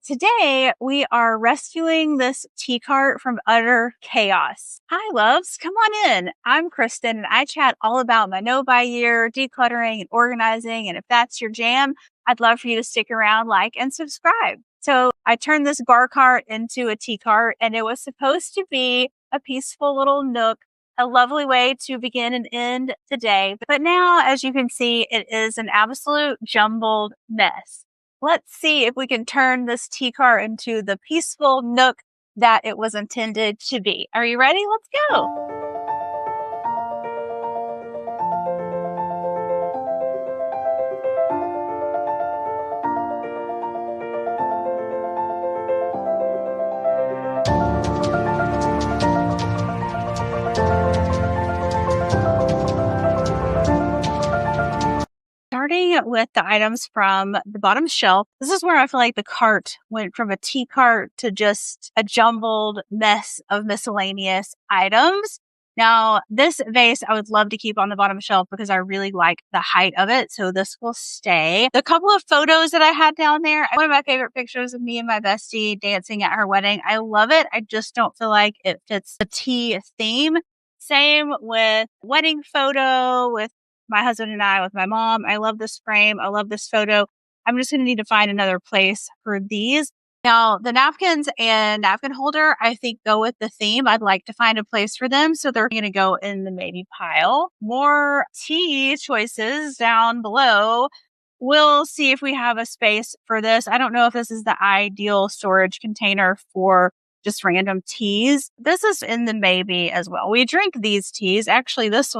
Today, we are rescuing this tea cart from utter chaos. Hi, loves. Come on in. I'm Kristen, and I chat all about my know-by-year, decluttering, and organizing. And if that's your jam, I'd love for you to stick around, like, and subscribe. So I turned this bar cart into a tea cart, and it was supposed to be a peaceful little nook, a lovely way to begin and end the day. But now, as you can see, it is an absolute jumbled mess. Let's see if we can turn this tea cart into the peaceful nook that it was intended to be. Are you ready? Let's go. Starting with the items from the bottom shelf, this is where I feel like the cart went from a tea cart to just a jumbled mess of miscellaneous items. Now, this vase I would love to keep on the bottom shelf because I really like the height of it, so this will stay. The couple of photos that I had down there, one of my favorite pictures of me and my bestie dancing at her wedding. I love it. I just don't feel like it fits the tea theme. Same with wedding photo with my husband and I with my mom. I love this frame. I love this photo. I'm just going to need to find another place for these. Now, the napkins and napkin holder, I think go with the theme. I'd like to find a place for them. So they're going to go in the maybe pile. More tea choices down below. We'll see if we have a space for this. I don't know if this is the ideal storage container for just random teas. This is in the maybe as well. We drink these teas. Actually, this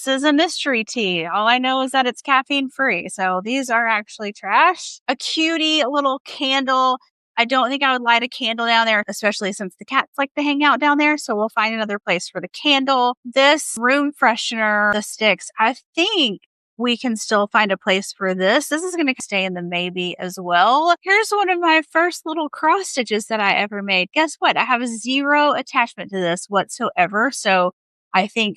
is a mystery tea. All I know is that it's caffeine free. So these are actually trash. A cutie, a little candle. I don't think I would light a candle down there, especially since the cats like to hang out down there. So we'll find another place for the candle. This room freshener, the sticks, I think we can still find a place for this. This is going to stay in the maybe as well. Here's one of my first little cross stitches that I ever made. Guess what? I have zero attachment to this whatsoever. So I think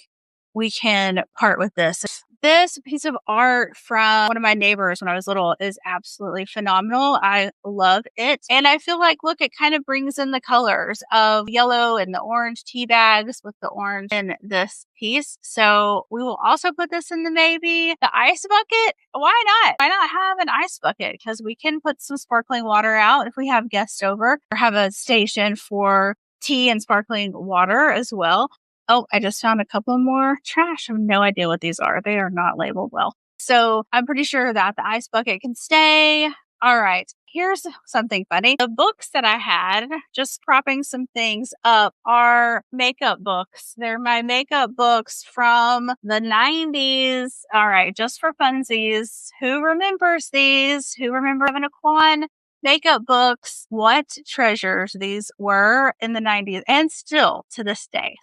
we can part with this. This piece of art from one of my neighbors when I was little is absolutely phenomenal. I love it. And I feel like, look, it kind of brings in the colors of yellow and the orange tea bags with the orange in this piece. So we will also put this in the maybe. The ice bucket, why not? Why not have an ice bucket? Because we can put some sparkling water out if we have guests over or have a station for tea and sparkling water as well. Oh, I just found a couple more trash. I have no idea what these are. They are not labeled well. So I'm pretty sure that the ice bucket can stay. All right. Here's something funny. The books that I had, just propping some things up, are makeup books. They're my makeup books from the 90s. All right. Just for funsies. Who remembers these? Who remember having a Quan? Makeup books, what treasures these were in the 90s and still to this day.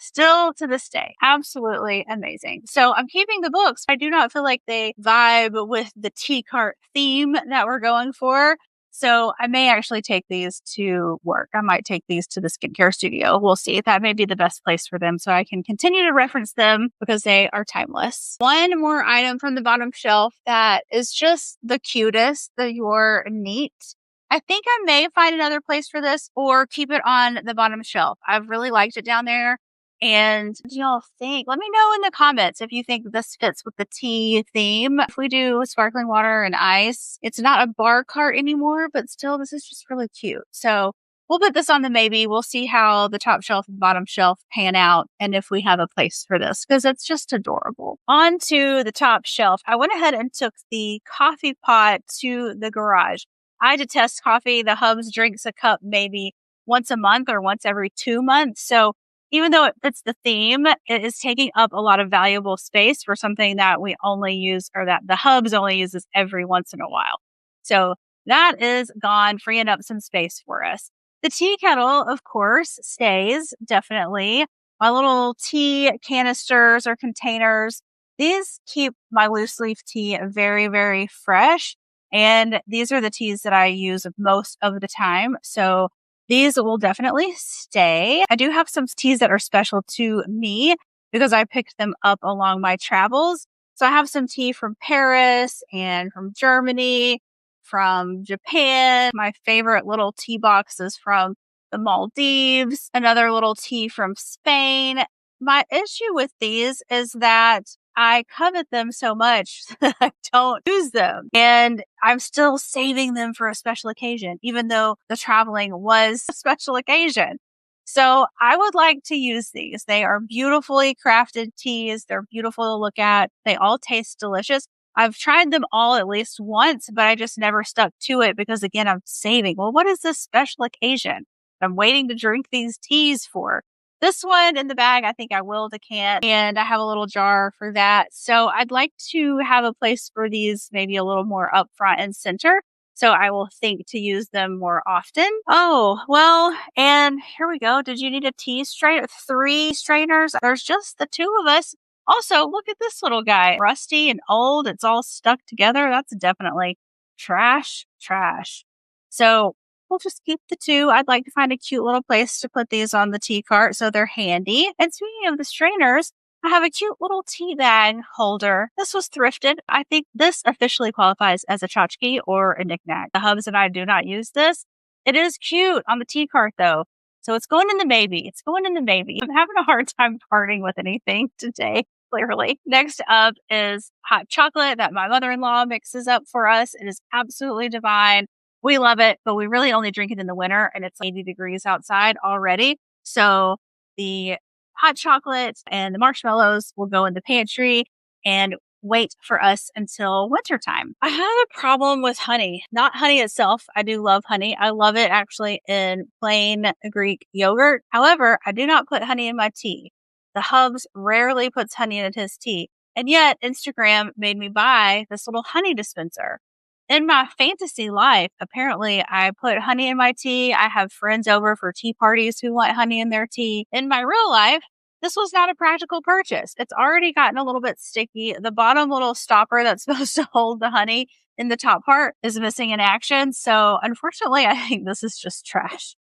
Absolutely amazing. So I'm keeping the books. I do not feel like they vibe with the tea cart theme that we're going for. So I may actually take these to work. I might take these to the skincare studio. We'll see. That may be the best place for them so I can continue to reference them because they are timeless. One more item from the bottom shelf that is just the cutest, you're neat. I think I may find another place for this or keep it on the bottom shelf. I've really liked it down there. And what do y'all think? Let me know in the comments if you think this fits with the tea theme. If we do sparkling water and ice, it's not a bar cart anymore, but still, this is just really cute. So we'll put this on the maybe. We'll see how the top shelf and bottom shelf pan out and if we have a place for this because it's just adorable. On to the top shelf. I went ahead and took the coffee pot to the garage. I detest coffee. The Hubs drinks a cup maybe once a month or once every 2 months. So even though it fits the theme, it is taking up a lot of valuable space for something that we only use or that the Hubs only uses every once in a while. So that is gone, freeing up some space for us. The tea kettle, of course, stays definitely. My little tea canisters or containers, these keep my loose leaf tea very, very fresh. And these are the teas that I use most of the time. So these will definitely stay. I do have some teas that are special to me because I picked them up along my travels. So I have some tea from Paris and from Germany, from Japan. My favorite little tea box is from the Maldives. Another little tea from Spain. My issue with these is that I covet them so much that I don't use them. And I'm still saving them for a special occasion, even though the traveling was a special occasion. So I would like to use these. They are beautifully crafted teas. They're beautiful to look at. They all taste delicious. I've tried them all at least once, but I just never stuck to it because, again, I'm saving. Well, what is this special occasion I'm waiting to drink these teas for? This one in the bag, I think I will decant, and I have a little jar for that. So I'd like to have a place for these maybe a little more up front and center. So I will think to use them more often. Oh, well, and here we go. Did you need a tea strainer? 3 strainers? There's just the 2 of us. Also, look at this little guy. Rusty and old. It's all stuck together. That's definitely trash. So we'll just keep the 2. I'd like to find a cute little place to put these on the tea cart so they're handy. And speaking of the strainers, I have a cute little tea bag holder. This was thrifted. I think this officially qualifies as a tchotchke or a knickknack. The hubs and I do not use this. It is cute on the tea cart though. So it's going in the maybe. It's going in the maybe. I'm having a hard time parting with anything today, clearly. Next up is hot chocolate that my mother-in-law mixes up for us. It is absolutely divine. We love it, but we really only drink it in the winter and it's 80 degrees outside already. So the hot chocolate and the marshmallows will go in the pantry and wait for us until wintertime. I have a problem with honey, not honey itself. I do love honey. I love it actually in plain Greek yogurt. However, I do not put honey in my tea. The hubs rarely puts honey in his tea. And yet Instagram made me buy this little honey dispenser. In my fantasy life, apparently I put honey in my tea. I have friends over for tea parties who want honey in their tea. In my real life, this was not a practical purchase. It's already gotten a little bit sticky. The bottom little stopper that's supposed to hold the honey in the top part is missing in action. So unfortunately, I think this is just trash.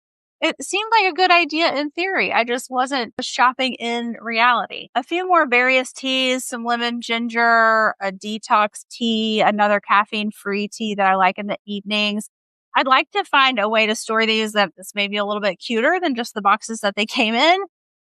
It seemed like a good idea in theory. I just wasn't shopping in reality. A few more various teas, some lemon ginger, a detox tea, another caffeine-free tea that I like in the evenings. I'd like to find a way to store these that's maybe a little bit cuter than just the boxes that they came in.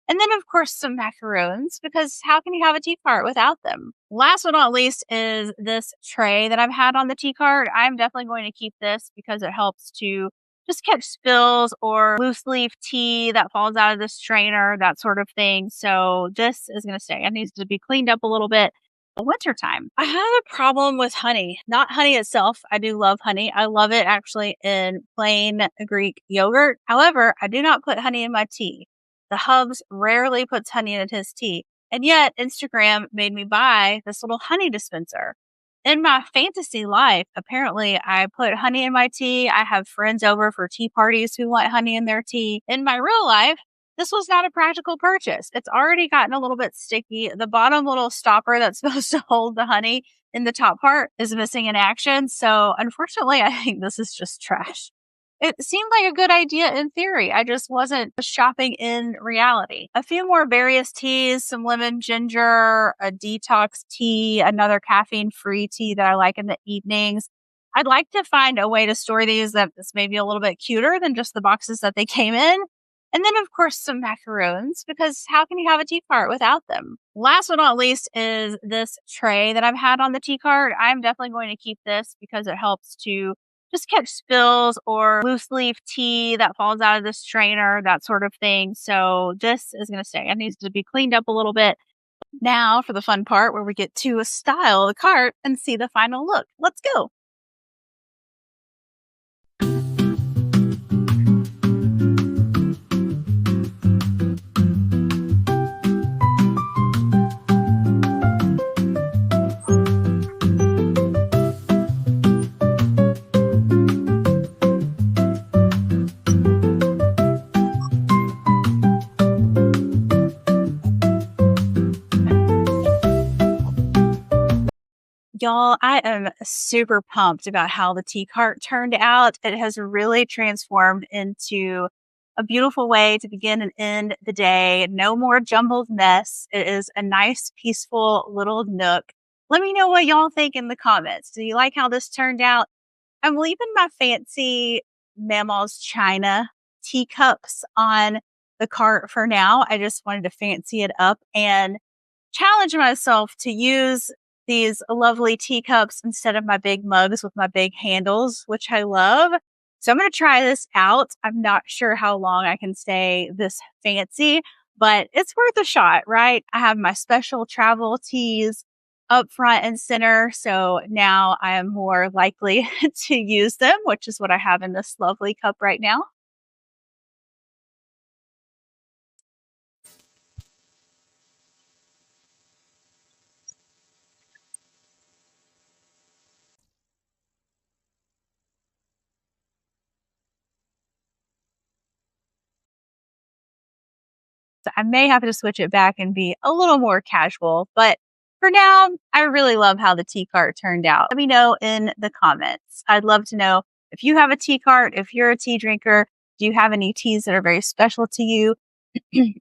And then, of course, some macaroons, because how can you have a tea cart without them? Last but not least is this tray that I've had on the tea cart. I'm definitely going to keep this because it helps to just catch spills or loose leaf tea that falls out of the strainer, that sort of thing. So this is going to stay. It needs to be cleaned up a little bit. Wintertime. I have a problem with honey, not honey itself. I do love honey. I love it actually in plain Greek yogurt. However, I do not put honey in my tea. The hubs rarely puts honey in his tea. And yet Instagram made me buy this little honey dispenser. In my fantasy life, apparently I put honey in my tea. I have friends over for tea parties who want honey in their tea. In my real life, this was not a practical purchase. It's already gotten a little bit sticky. The bottom little stopper that's supposed to hold the honey in the top part is missing in action. So unfortunately, I think this is just trash. It seemed like a good idea in theory. I just wasn't shopping in reality. A few more various teas, some lemon ginger, a detox tea, another caffeine-free tea that I like in the evenings. I'd like to find a way to store these that's maybe a little bit cuter than just the boxes that they came in. And then, of course, some macaroons, because how can you have a tea cart without them? Last but not least is this tray that I've had on the tea cart. I'm definitely going to keep this because it helps to just catch spills or loose leaf tea that falls out of the strainer, that sort of thing. So this is going to stay. It needs to be cleaned up a little bit. Now for the fun part where we get to style the cart and see the final look. Let's go. Y'all, I am super pumped about how the tea cart turned out. It has really transformed into a beautiful way to begin and end the day. No more jumbled mess. It is a nice, peaceful little nook. Let me know what y'all think in the comments. Do you like how this turned out? I'm leaving my fancy Mammal's China teacups on the cart for now. I just wanted to fancy it up and challenge myself to use these lovely teacups instead of my big mugs with my big handles, which I love. So I'm going to try this out. I'm not sure how long I can stay this fancy, but it's worth a shot, right? I have my special travel teas up front and center. So now I am more likely to use them, which is what I have in this lovely cup right now. So I may have to switch it back and be a little more casual, but for now, I really love how the tea cart turned out. Let me know in the comments. I'd love to know if you have a tea cart, if you're a tea drinker, do you have any teas that are very special to you?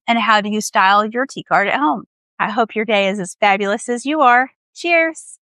And how do you style your tea cart at home? I hope your day is as fabulous as you are. Cheers.